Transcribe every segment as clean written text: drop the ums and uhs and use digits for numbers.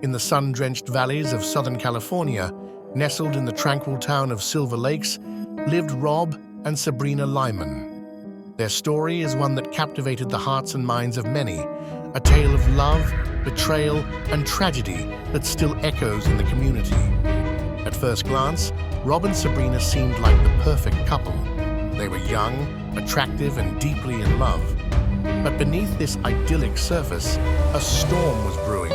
In the sun-drenched valleys of Southern California, nestled in the tranquil town of Silver Lakes, lived Rob and Sabrina Lyman. Their story is one that captivated the hearts and minds of many, a tale of love, betrayal, and tragedy that still echoes in the community. At first glance, Rob and Sabrina seemed like the perfect couple. They were young, attractive, and deeply in love. But beneath this idyllic surface, a storm was brewing,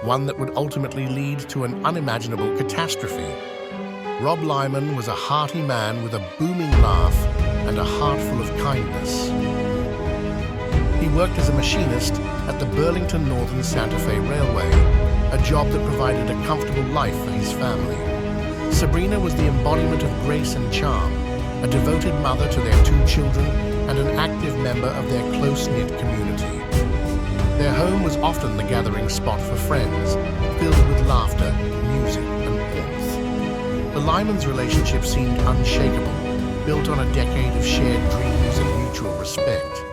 one that would ultimately lead to an unimaginable catastrophe. Rob Lyman was a hearty man with a booming laugh and a heart full of kindness. He worked as a machinist at the Burlington Northern Santa Fe Railway, a job that provided a comfortable life for his family. Sabrina was the embodiment of grace and charm, a devoted mother to their 2 children and an active member of their close-knit community. Their home was often the gathering spot for friends, filled with laughter, music, and warmth. The Lyman's relationship seemed unshakable, built on a decade of shared dreams and mutual respect.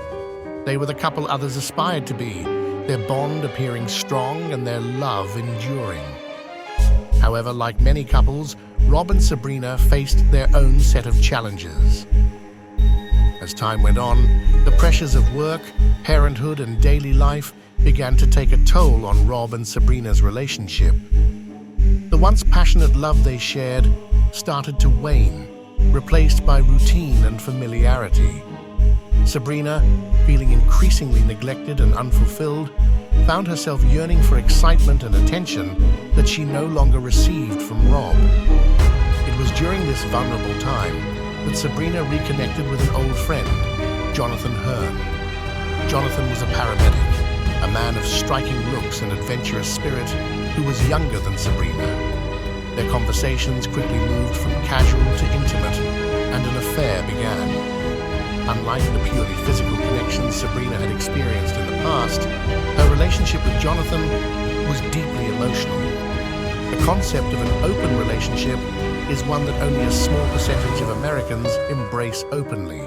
They were the couple others aspired to be, their bond appearing strong and their love enduring. However, like many couples, Rob and Sabrina faced their own set of challenges. As time went on, the pressures of work, parenthood, and daily life began to take a toll on Rob and Sabrina's relationship. The once passionate love they shared started to wane, replaced by routine and familiarity. Sabrina, feeling increasingly neglected and unfulfilled, found herself yearning for excitement and attention that she no longer received from Rob. It was during this vulnerable time that Sabrina reconnected with an old friend, Jonathan Hern. Jonathan was a paramedic, a man of striking looks and adventurous spirit who was younger than Sabrina. Their conversations quickly moved from casual to intimate, and an affair began. Unlike the purely physical connections Sabrina had experienced in the past, her relationship with Jonathan was deeply emotional. The concept of an open relationship is one that only a small percentage of Americans embrace openly.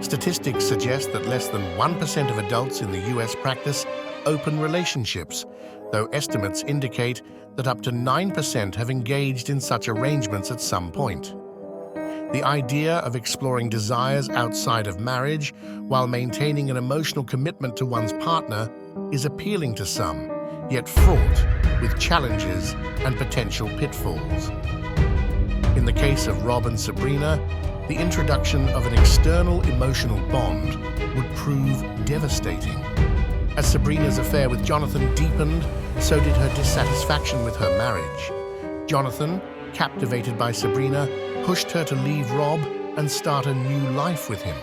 Statistics suggest that less than 1% of adults in the US practice open relationships, though estimates indicate that up to 9% have engaged in such arrangements at some point. The idea of exploring desires outside of marriage while maintaining an emotional commitment to one's partner is appealing to some, yet fraught with challenges and potential pitfalls. In the case of Rob and Sabrina, the introduction of an external emotional bond would prove devastating. As Sabrina's affair with Jonathan deepened, so did her dissatisfaction with her marriage. Jonathan, captivated by Sabrina, pushed her to leave Rob and start a new life with him.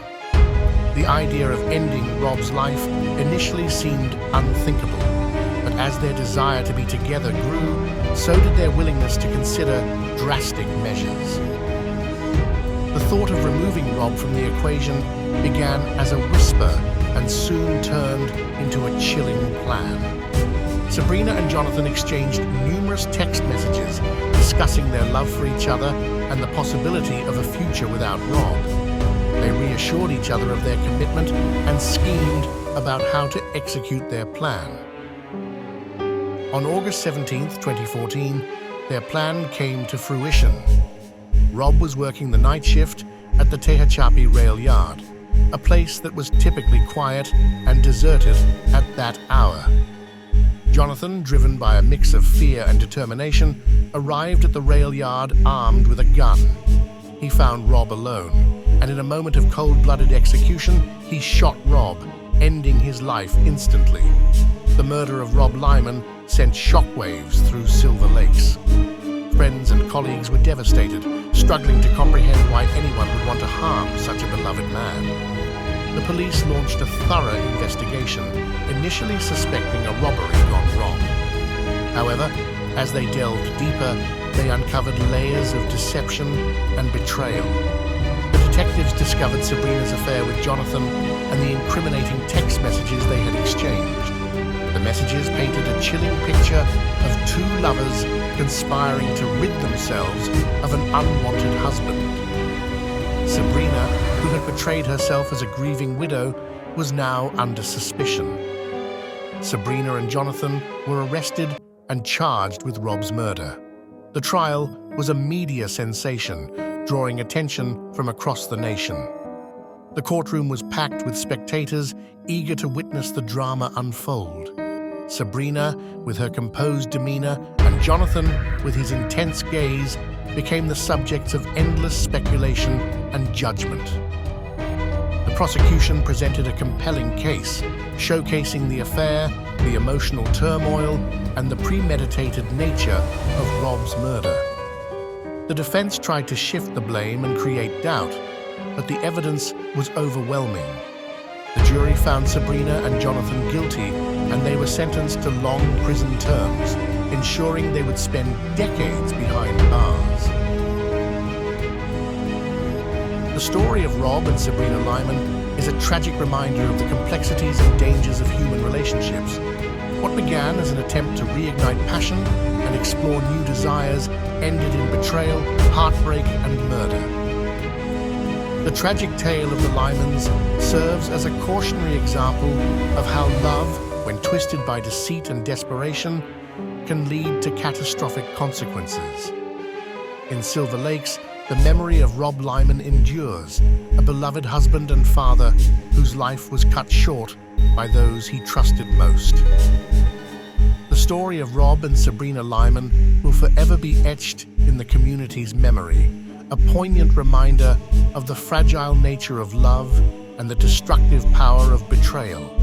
The idea of ending Rob's life initially seemed unthinkable, but as their desire to be together grew, so did their willingness to consider drastic measures. The thought of removing Rob from the equation began as a whisper and soon turned into a chilling plan. Sabrina and Jonathan exchanged numerous text messages discussing their love for each other and the possibility of a future without Rob. They reassured each other of their commitment and schemed about how to execute their plan. On August 17, 2014, their plan came to fruition. Rob was working the night shift at the Tehachapi rail yard, a place that was typically quiet and deserted at that hour. Jonathan, driven by a mix of fear and determination, arrived at the rail yard armed with a gun. He found Rob alone, and in a moment of cold-blooded execution, he shot Rob, ending his life instantly. The murder of Rob Lyman sent shockwaves through Silver Lakes. Friends and colleagues were devastated, struggling to comprehend why anyone would want to harm such a beloved man. The police launched a thorough investigation, initially suspecting a robbery gone wrong. However, as they delved deeper, they uncovered layers of deception and betrayal. The detectives discovered Sabrina's affair with Jonathan and the incriminating text messages they had exchanged. The messages painted a chilling picture of 2 lovers conspiring to rid themselves of an unwanted husband. Sabrina, who had portrayed herself as a grieving widow, was now under suspicion. Sabrina and Jonathan were arrested and charged with Rob's murder. The trial was a media sensation, drawing attention from across the nation. The courtroom was packed with spectators eager to witness the drama unfold. Sabrina, with her composed demeanor, and Jonathan, with his intense gaze, became the subjects of endless speculation and judgment. The prosecution presented a compelling case, showcasing the affair, the emotional turmoil, and the premeditated nature of Rob's murder. The defense tried to shift the blame and create doubt, but the evidence was overwhelming. The jury found Sabrina and Jonathan guilty, and they were sentenced to long prison terms, ensuring they would spend decades behind bars. The story of Rob and Sabrina Lyman is a tragic reminder of the complexities and dangers of human relationships. What began as an attempt to reignite passion and explore new desires ended in betrayal, heartbreak, and murder. The tragic tale of the Lymans serves as a cautionary example of how love, when twisted by deceit and desperation, can lead to catastrophic consequences. In Silver Lakes, the memory of Rob Lyman endures, a beloved husband and father whose life was cut short by those he trusted most. The story of Rob and Sabrina Lyman will forever be etched in the community's memory, a poignant reminder of the fragile nature of love and the destructive power of betrayal.